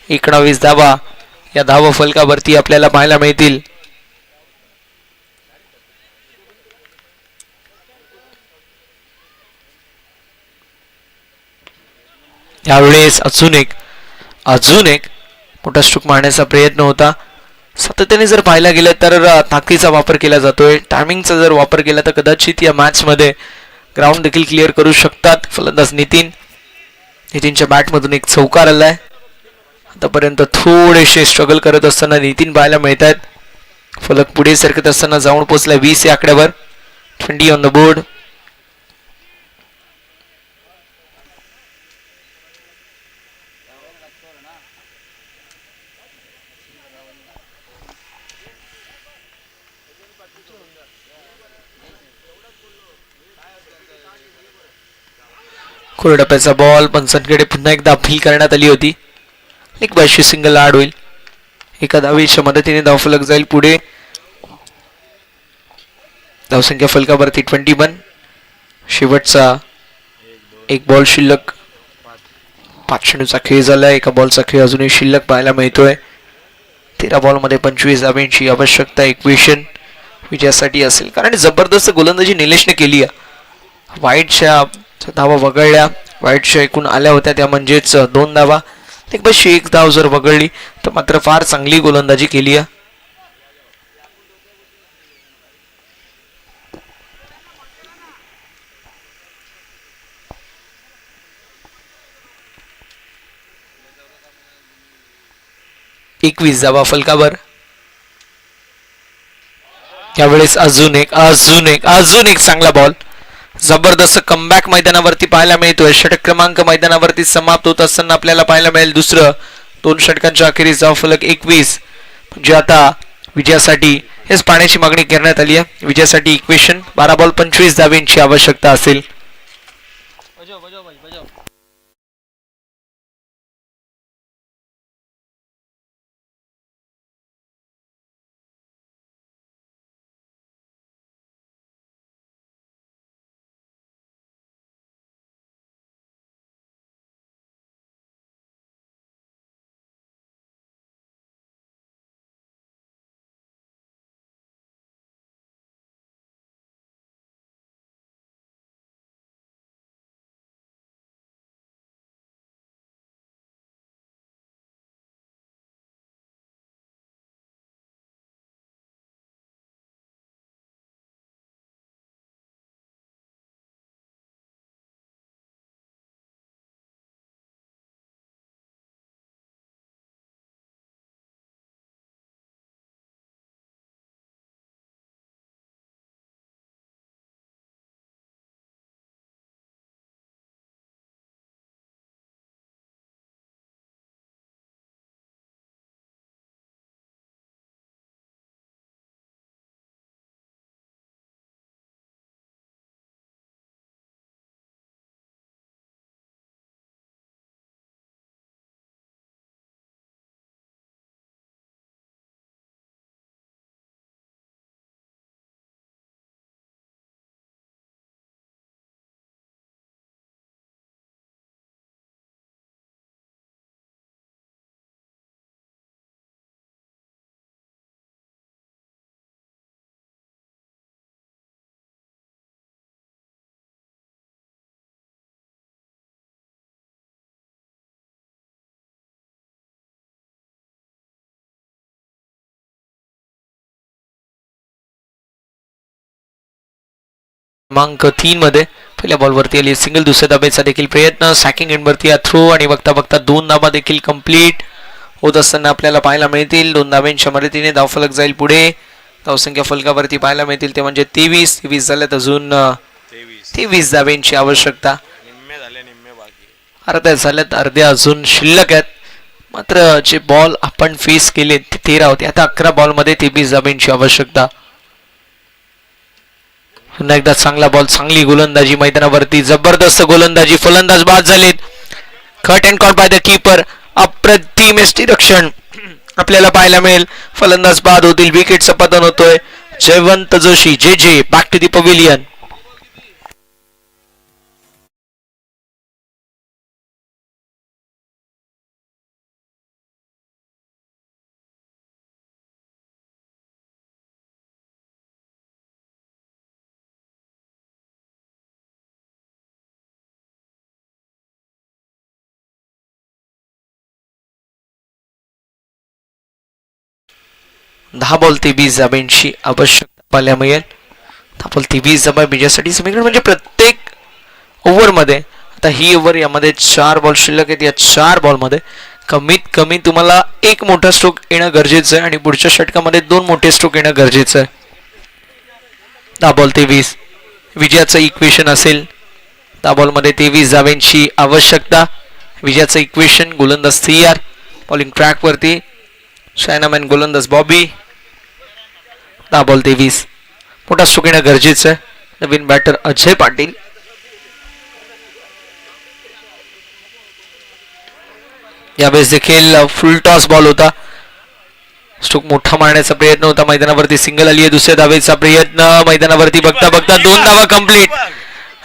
19 धावा या धाव फलकावरती आपल्याला पाहायला मिळतील. यावेळेस अजून एक मोठा स्ट्रोक मारण्याचा प्रयत्न होता. सातत्याने जर पाहायला गेलं तर ताकदीचा वापर केला जातोय. टायमिंगचा जर वापर केला तर कदाचित या मॅच मध्ये ग्राउंड देखील क्लिअर करू शकतात फलंदाज नितीनच्या बॅटमधून एक चौकार आलाय. आतापर्यंत थोडेसे स्ट्रगल करत असताना नितीन पाहायला मिळत आहेत. फलक पुढे सरकत असताना जाऊन पोहोचलाय 20 या आकड्यावर. 20 ऑन द बोर्ड. कोरडप्याचा बॉल पंचांकडे पुन्हा एकदा अपील करण्यात आली होती. एक बाशी सिंगल आड होईल. एका धावेच्या मदतीने धावफलक जाईल पुढे. धावसंख्या फलकावरती 21. शेवटचा एक बॉल शिल्लक. 5 चेंडूचा खेळ झालाय. एका बॉलचा खेळ अजूनही शिल्लक पाहायला मिळतोय. 13 बॉलमध्ये 25 धाब्यांची आवश्यकता इक्वेशन विजयासाठी असेल, कारण जबरदस्त गोलंदाजी निलेशने केली आहे. वाईटच्या धावा वगळल्या, वाईटच्या एकूण आल्या होत्या त्या म्हणजेच 2 धावा. एक बशी 1 धाव जर वगळली तर मात्र फार चांगली गोलंदाजी केली आहे. एकवीस धावा फलकावर. यावेळेस अजून एक चांगला बॉल. जबरदस्त कमबॅक मैदानावरती पाहायला मिळतोय. षटक क्रमांक मैदानावरती समाप्त होत असताना आपल्याला पाहायला मिळेल दुसरं. 2 षटकांच्या अखेरीस धावफलक 21. म्हणजे आता विजयासाठी हेच पाण्याची मागणी करण्यात आली आहे. विजयासाठी इक्वेशन 12 बॉल 25 धाब्यांची आवश्यकता असेल. क्रमांक 3 मध्ये पहिल्या बॉलवरती आली सिंगल. दुसऱ्या धाब्याचा देखील प्रयत्न. सॅकिंग एंडवरती थ्रो आणि बघता दोन धाबा देखील कंप्लीट होत असताना आपल्याला पाहायला मिळतील. 2 धाब्यांच्या मदतीने धावफलक जाईल पुढे. धावसंख्या फलकावरती पाहायला मिळतील ते म्हणजे 23 झाल्यात. अजून 23 धाब्यांची आवश्यकता. अर्ध्या झाल्यात, अर्ध्या अजून शिल्लक आहेत. मात्र जे बॉल आपण फेस केले ते 13 होते. आता 11 बॉलमध्ये 23 धाब्यांची आवश्यकता. पुन्हा एकदा चांगला बॉल, चांगली गोलंदाजी मैदानावरती. जबरदस्त गोलंदाजी. फलंदाज बाद झालेत. Cut and caught by the keeper. अप्रतिम यष्टीरक्षण आपल्याला पाहायला मिळेल. फलंदाज बाद होतील. विकेटचं पतन होतोय. जयवंत जोशी जे back to the pavilion. 10 ball 23 धाब्यांची आवश्यकता पाहायला मिळेल. 10 बॉल 23 धाबा विजयासाठी समीकरण. म्हणजे प्रत्येक ओव्हरमध्ये, आता ही ओव्हर यामध्ये 4 बॉल शिल्लक आहेत, या 4 बॉलमध्ये कमीत कमी तुम्हाला एक मोठा स्ट्रोक येणं गरजेचं आहे आणि पुढच्या षटकामध्ये 2 मोठे स्ट्रोक येणं गरजेचं आहे. 10 बॉल 23 विजयाचं इक्वेशन असेल. 10 बॉलमध्ये 23 धाब्यांची आवश्यकता. विजयाचं इक्वेशन. गोलंदाज तयार, बॉलिंग ट्रॅकवरती. चायनामॅन गोलंदाज बॉबी. 10 बॉल 23 मोठा स्ट्रोक येणं गरजेचं आहे. नवीन बॅटर अजय पाटील. यावेळेस देखील फुल टॉस बॉल होता. स्ट्रोक मोठा मारण्याचा प्रयत्न होता. मैदानावरती सिंगल आली आहे. दुसऱ्या धावेचा प्रयत्न. मैदानावरती बघता बघता 2 धावा कंप्लीट.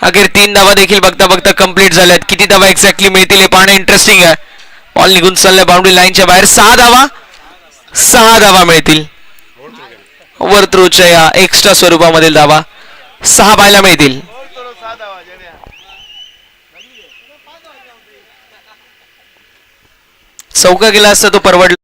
अखेर 3 धावा देखील बघता बघता कंप्लीट झाल्यात. किती धावा एक्झॅक्टली मिळतील हे पाहणं इंटरेस्टिंग आहे. बॉल निघून चाललाय बाउंड्री लाईनच्या बाहेर. 6 धावा मिळतील. ओव्हर थ्रोच्या या एक्स्ट्रा स्वरूपामधील धावा 6 पाहायला मिळतील. चौका गेला असता तो परवडला.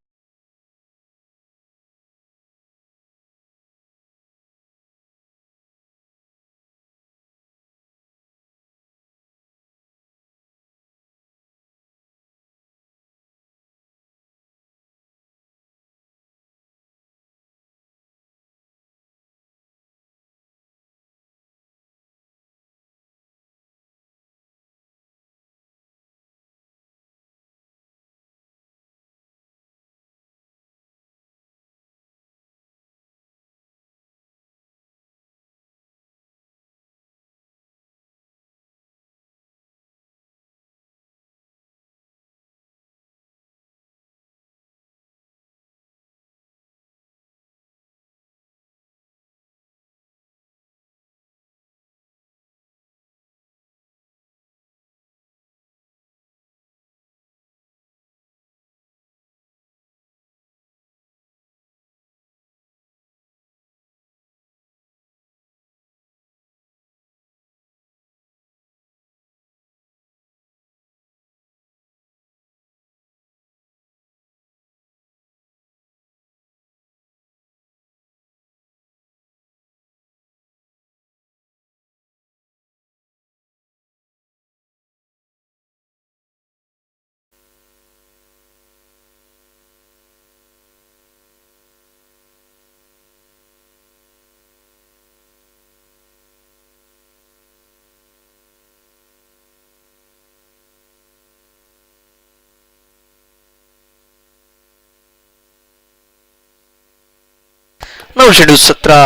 शेड्यूल 17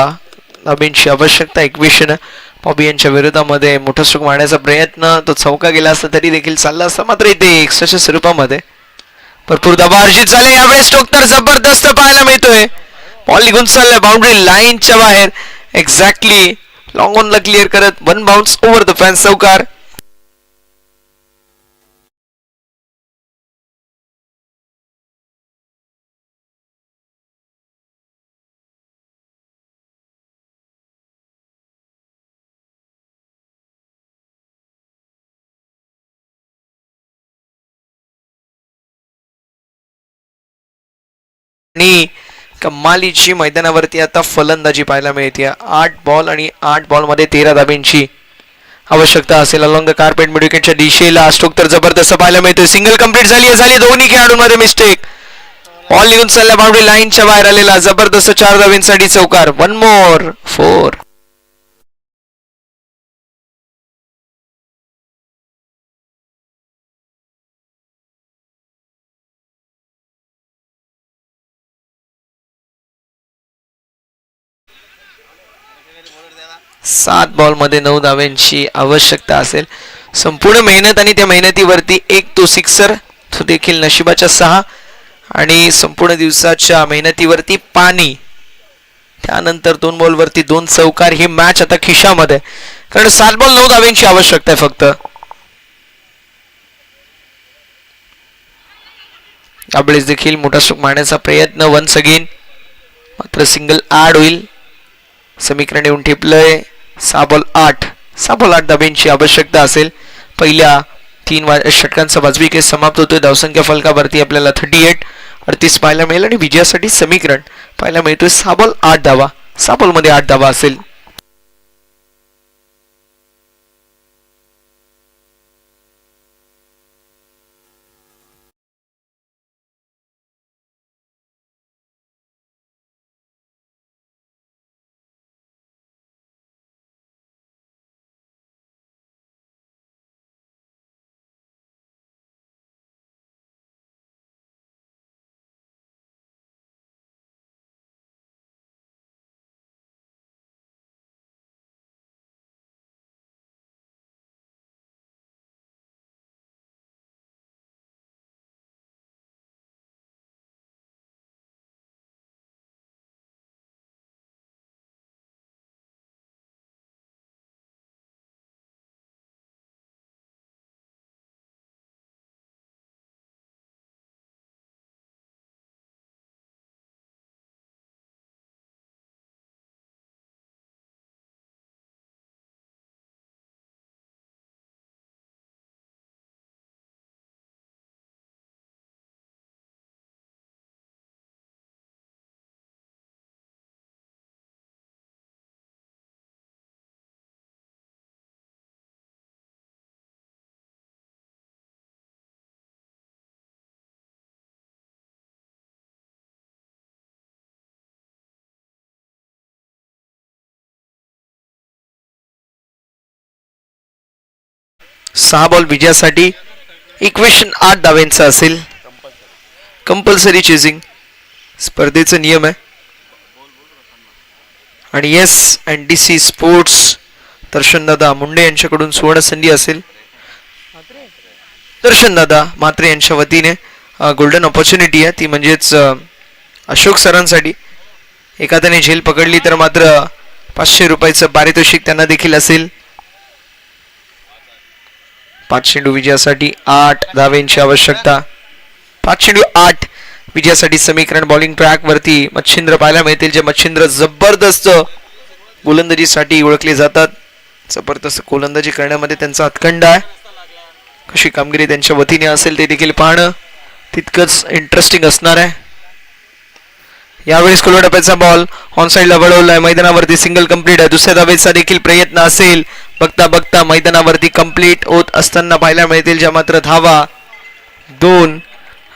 धाब्यांची आवश्यकता. इक्वेशन बॉबी यांच्या विरोधामध्ये मोठा स्ट्रोक मारण्याचा प्रयत्न. तो चौका गेला असता तरी देखील चालला असता. मात्र इथे एक्स्ट्राच्या स्वरूपामध्ये भरपूर धाबा अर्जित झाले. यावेळेस स्ट्रोक तर जबरदस्त पाहायला मिळतोय. बॉल निघून चाललाय बाउंड्री लाईनच्या बाहेर. एक्झॅक्टली लॉंग ऑन ला क्लिअर करत 1 बाउन्स ओव्हर द फॅन्स. चौकार. आणि कमालीची मैदानावरती आता फलंदाजी पाहायला मिळते. 8 बॉल आणि 8 बॉल मध्ये 13 धाब्यांची आवश्यकता असेल. अलॉंग द कार्पेट मिड विकेटच्या दिशेला स्ट्रोक तर जबरदस्त पाहायला मिळतोय. सिंगल कंप्लीट झाली दोन्ही खेळाडूंमध्ये मिस्टेक. बॉल निघून चालला बाउंड्री लाईनच्या बाहेर आलेला. जबरदस्त 4 धाब्यांसाठी चौकार. 1 मोर 4. सात बॉल मध्ये 9 धाव्यांची आवश्यकता असेल. संपूर्ण मेहनत आणि त्या मेहनतीवरती एक तो सिक्सर, तो देखील नशिबाच्या 6 आणि संपूर्ण दिवसाच्या मेहनतीवरती पाणी. त्यानंतर 2 बॉलवरती 2 चौकार. ही मॅच आता खिशामध्ये, कारण 7 बॉल 9 धाव्यांची आवश्यकता आहे फक्त. यावेळेस देखील मोठा स्ट्रोक मारण्याचा प्रयत्न वन्स अगेन, मात्र सिंगल ऍड होईल. समीकरण येऊन ठेपलंय. 6 बॉल 8 धाब्यांची आवश्यकता असेल. पहिल्या 3 षटकांचा वाजवी केस समाप्त होतोय. धावसंख्या फलकावरती आपल्याला 38 38 पाहायला मिळेल आणि विजयासाठी समीकरण पाहायला मिळतोय. 6 बॉल 8 धावा. 6 बॉल मध्ये 8 धावा असेल. सहा बॉल विजयासाठी. इक्वेशन 8 धाव्यांचा असेल. कंपल्सरी चेजिंग स्पर्धेचा नियम आहे. आणि NDC स्पोर्ट्स दर्शनदादा मुंडे यांच्याकडून सुवर्ण संधी असेल. दर्शनदादा म्हात्रे यांच्या वतीने गोल्डन ऑपॉर्च्युनिटी आहे, ती म्हणजेच अशोक सरांसाठी. एखाद्याने झेल पकडली तर मात्र 500 रुपयाचं पारितोषिक त्यांना देखील असेल. 5 चेंडू विजयासाठी 8 धावेंची आवश्यकता. 5 चेंडू 8 विजयासाठी समीकरण. बॉलिंग ट्रॅक वरती मच्छिंद्र पाहायला मिळतील, जे मच्छिंद्र जबरदस्त गोलंदाजीसाठी ओळखले जातात. जबरदस्त गोलंदाजी करण्यामध्ये त्यांचा हातखंडा आहे. कशी कामगिरी त्यांच्या वतीने असेल ते देखील पाहणं तितकंच इंटरेस्टिंग असणार आहे. यावेळेस खुल्या टप्प्याचा बॉल ऑन साईडला वळवलाय. मैदानावरती सिंगल कंप्लीट आहे. दुसऱ्या धावेचा देखील प्रयत्न असेल. बघता बघता मैदानावरती कंप्लीट होत असताना पाहायला मिळतील, ज्या मात्र धावा 2.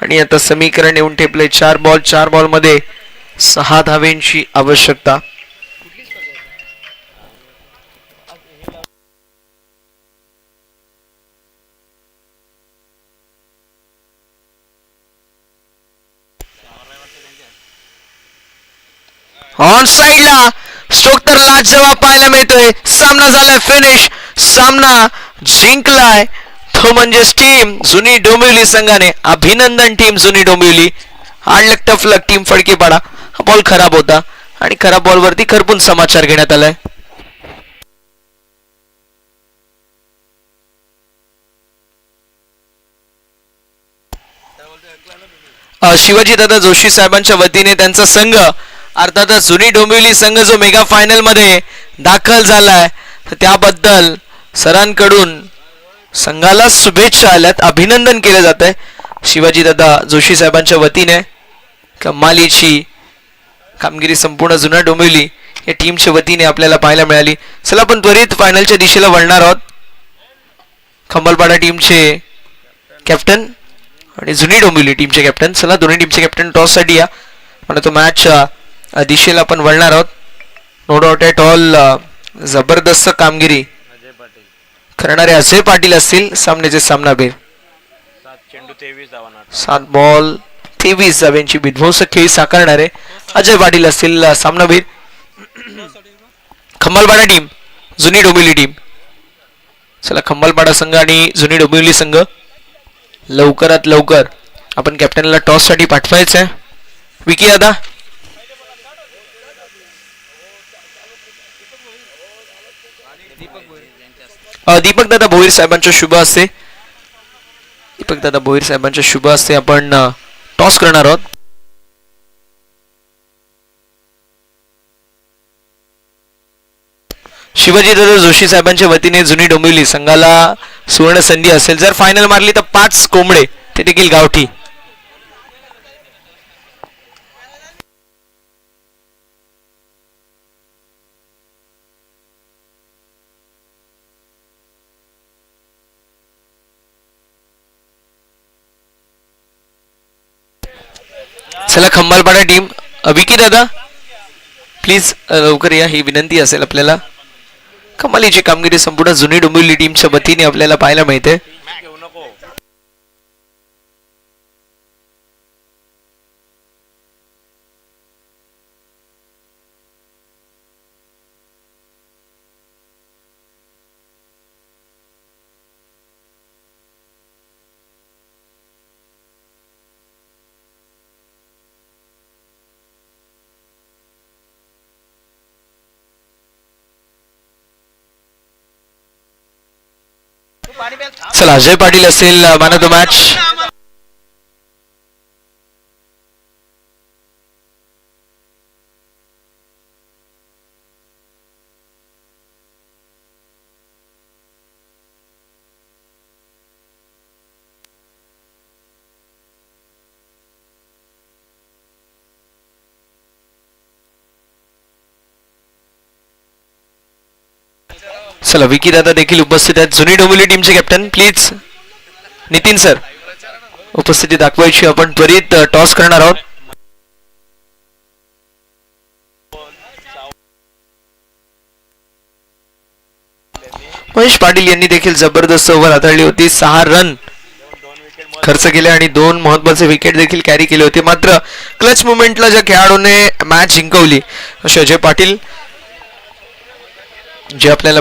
आणि आता समीकरण येऊन ठेपले 4 बॉल. 4 बॉल मध्ये 6 धावेंची आवश्यकता. ऑन साईडला स्ट्रोक तर लाजवाब पाहायला मिळतोय. सामना झालाय फिनिश. सामना जिंकलाय तो म्हणजेच टीम जुनी डोंबिवली संघाने. अभिनंदन टीम जुनी डोंबिवली. हार्ड लक टफ लक टीम फडकेपाडा. हा बॉल खराब होता आणि खराब बॉल वरती खरपून समाचार घेण्यात आलाय. शिवाजी दादा जोशी साहेबांच्या वतीने त्यांचा संघ अर्थातच जुनी डोंबिवली संघ जो मेगा फायनल मध्ये दाखल झालाय, तर त्याबद्दल सरांकडून संघाला शुभेच्छा आल्यात. अभिनंदन केलं जात आहे शिवाजी दादा जोशी साहेबांच्या वतीने. कमालीची कामगिरी संपूर्ण जुना डोंबिवली या टीमच्या वतीने आपल्याला पाहायला मिळाली. चला आपण त्वरित फायनलच्या दिशेला वळणार आहोत. खंबलपाडा टीमचे कॅप्टन आणि जुनी डोंबिवली टीमचे कॅप्टन. चला दोन्ही टीमचे कॅप्टन टॉस साठी या. मला तो मॅच दिशेला आपण वळणार आहोत. नो डाऊट ॲट ऑल जबरदस्त कामगिरी करणारे अजय पाटील असतील सामन्याचे सामनावीर. 7 बॉल 23 धाव्यांची विध्वंसक खेळी साकारणारे अजय पाटील असतील सामनावीर. खंबालपाडा टीम जुनी डोंबिवली टीम. चला खंबालपाडा संघ आणि जुनी डोंबिवली संघ लवकरात लवकर आपण कॅप्टनला टॉस साठी पाठवायचं आहे. विकी दादा दीपक दादा भोईर साहेबांच्या शुभ हस्ते. दीपक दादा भोईर साहेबांच्या शुभ हस्ते आपण टॉस करणार आहोत. शिवाजी दादा जोशी साहेबांच्या वतीने जुनी डोंबिवली संघाला सुवर्ण संधी असेल. जर फायनल मारली तर 5 कोंबडे ते देखील गावठी. चला खंबालपाडा टीम, विकी दादा प्लीज लवकर या, ही विनंती असेल आपल्याला. कमालीची कामगिरी संपूर्ण जुनी डोंबिवली टीमच्या वतीने आपल्याला पाहायला मिळते. चला अजय पाटील असेल मॅन ऑफ द मॅच. चला विकी दादा देखील उपस्थित आहेत. जुनी डोंबिवली टीमचे कॅप्टन प्लीज नितीन सर उपस्थिती दाखवायची. आपण त्वरित टॉस करणार आहोत. महेश पाटील यांनी देखील जबरदस्त ओव्हर हाताळली होती. 6 रन खर्च केले आणि 2 महत्वाचे विकेट देखील कॅरी केले होते. मात्र क्लच मुवमेंटला ज्या खेळाडूने मॅच जिंकवली असे अजय पाटील जे आपल्याला